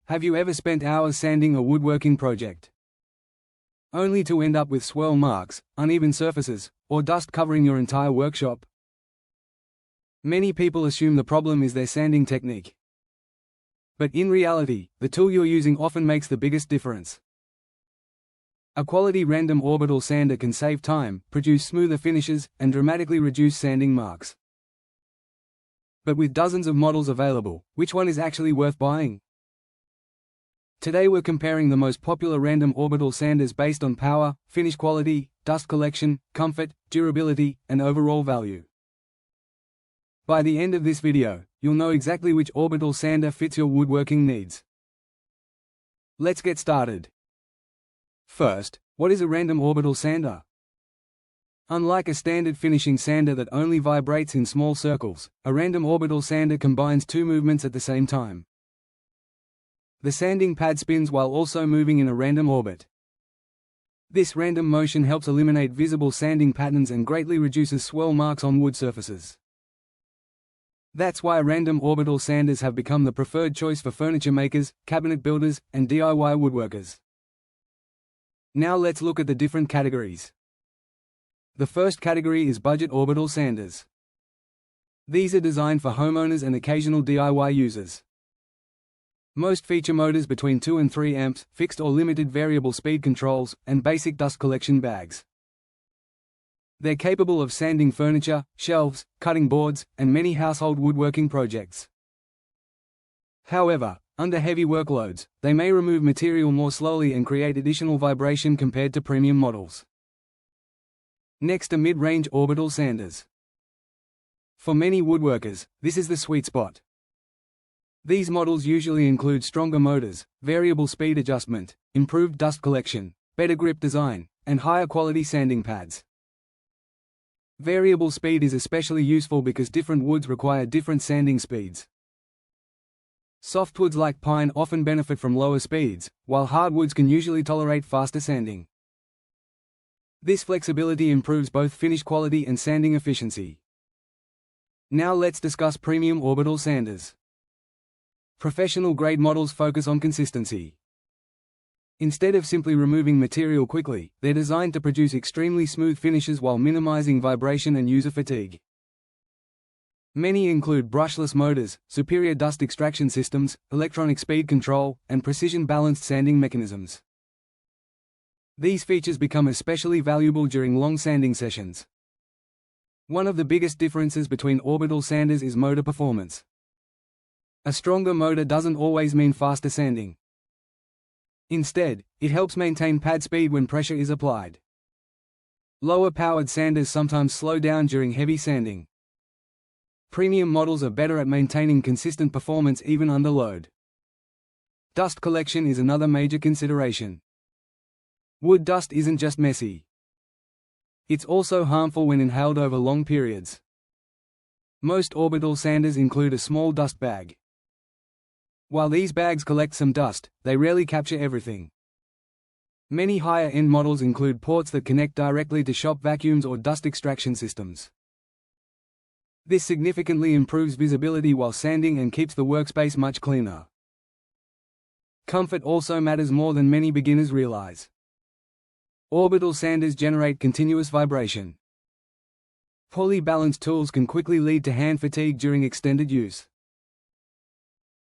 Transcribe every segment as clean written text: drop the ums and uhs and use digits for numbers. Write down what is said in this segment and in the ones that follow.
Have you ever spent hours sanding a woodworking project, only to end up with swirl marks, uneven surfaces, or dust covering your entire workshop? Many people assume the problem is their sanding technique. But in reality, the tool you're using often makes the biggest difference. A quality random orbital sander can save time, produce smoother finishes, and dramatically reduce sanding marks. But with dozens of models available, which one is actually worth buying? Today we're comparing the most popular random orbital sanders based on power, finish quality, dust collection, comfort, durability, and overall value. By the end of this video, you'll know exactly which orbital sander fits your woodworking needs. Let's get started. First, what is a random orbital sander? Unlike a standard finishing sander that only vibrates in small circles, a random orbital sander combines two movements at the same time. The sanding pad spins while also moving in a random orbit. This random motion helps eliminate visible sanding patterns and greatly reduces swirl marks on wood surfaces. That's why random orbital sanders have become the preferred choice for furniture makers, cabinet builders, and DIY woodworkers. Now let's look at the different categories. The first category is budget orbital sanders. These are designed for homeowners and occasional DIY users. Most feature motors between 2 and 3 amps, fixed or limited variable speed controls, and basic dust collection bags. They're capable of sanding furniture, shelves, cutting boards, and many household woodworking projects. However, under heavy workloads, they may remove material more slowly and create additional vibration compared to premium models. Next are mid-range orbital sanders. For many woodworkers, this is the sweet spot. These models usually include stronger motors, variable speed adjustment, improved dust collection, better grip design, and higher quality sanding pads. Variable speed is especially useful because different woods require different sanding speeds. Softwoods like pine often benefit from lower speeds, while hardwoods can usually tolerate faster sanding. This flexibility improves both finish quality and sanding efficiency. Now let's discuss premium orbital sanders. Professional-grade models focus on consistency. Instead of simply removing material quickly, they're designed to produce extremely smooth finishes while minimizing vibration and user fatigue. Many include brushless motors, superior dust extraction systems, electronic speed control, and precision-balanced sanding mechanisms. These features become especially valuable during long sanding sessions. One of the biggest differences between orbital sanders is motor performance. A stronger motor doesn't always mean faster sanding. Instead, it helps maintain pad speed when pressure is applied. Lower-powered sanders sometimes slow down during heavy sanding. Premium models are better at maintaining consistent performance even under load. Dust collection is another major consideration. Wood dust isn't just messy. It's also harmful when inhaled over long periods. Most orbital sanders include a small dust bag. While these bags collect some dust, they rarely capture everything. Many higher-end models include ports that connect directly to shop vacuums or dust extraction systems. This significantly improves visibility while sanding and keeps the workspace much cleaner. Comfort also matters more than many beginners realize. Orbital sanders generate continuous vibration. Poorly balanced tools can quickly lead to hand fatigue during extended use.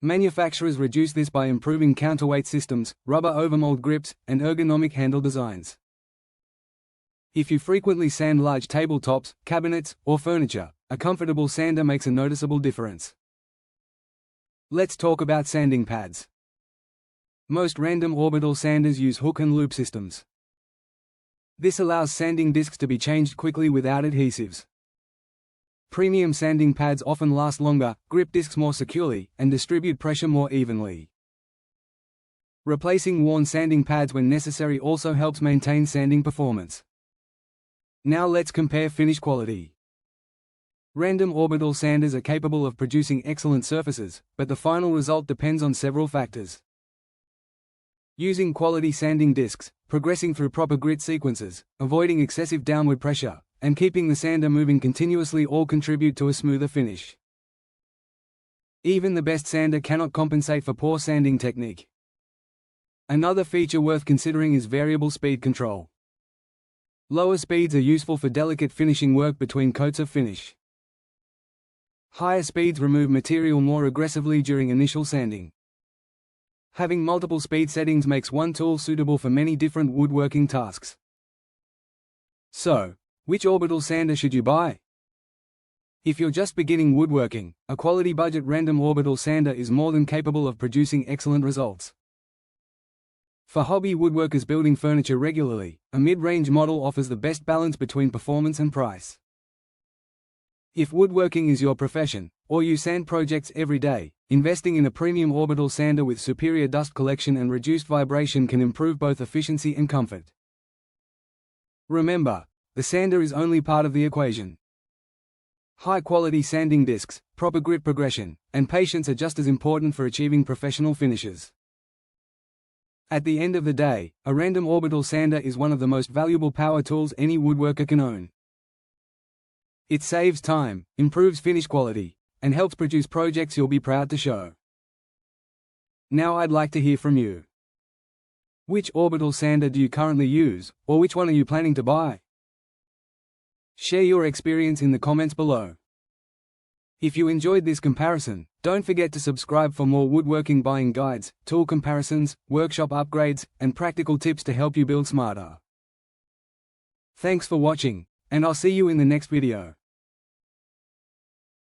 Manufacturers reduce this by improving counterweight systems, rubber overmold grips, and ergonomic handle designs. If you frequently sand large tabletops, cabinets, or furniture, a comfortable sander makes a noticeable difference. Let's talk about sanding pads. Most random orbital sanders use hook and loop systems. This allows sanding discs to be changed quickly without adhesives. Premium sanding pads often last longer, grip discs more securely, and distribute pressure more evenly. Replacing worn sanding pads when necessary also helps maintain sanding performance. Now let's compare finish quality. Random orbital sanders are capable of producing excellent surfaces, but the final result depends on several factors. Using quality sanding discs, progressing through proper grit sequences, avoiding excessive downward pressure, and keeping the sander moving continuously all contribute to a smoother finish. Even the best sander cannot compensate for poor sanding technique. Another feature worth considering is variable speed control. Lower speeds are useful for delicate finishing work between coats of finish. Higher speeds remove material more aggressively during initial sanding. Having multiple speed settings makes one tool suitable for many different woodworking tasks. So, which orbital sander should you buy? If you're just beginning woodworking, a quality budget random orbital sander is more than capable of producing excellent results. For hobby woodworkers building furniture regularly, a mid-range model offers the best balance between performance and price. If woodworking is your profession, or you sand projects every day, investing in a premium orbital sander with superior dust collection and reduced vibration can improve both efficiency and comfort. Remember, the sander is only part of the equation. High-quality sanding discs, proper grit progression, and patience are just as important for achieving professional finishes. At the end of the day, a random orbital sander is one of the most valuable power tools any woodworker can own. It saves time, improves finish quality, and helps produce projects you'll be proud to show. Now I'd like to hear from you. Which orbital sander do you currently use, or which one are you planning to buy? Share your experience in the comments below. If you enjoyed this comparison, don't forget to subscribe for more woodworking buying guides, tool comparisons, workshop upgrades, and practical tips to help you build smarter. Thanks for watching, and I'll see you in the next video.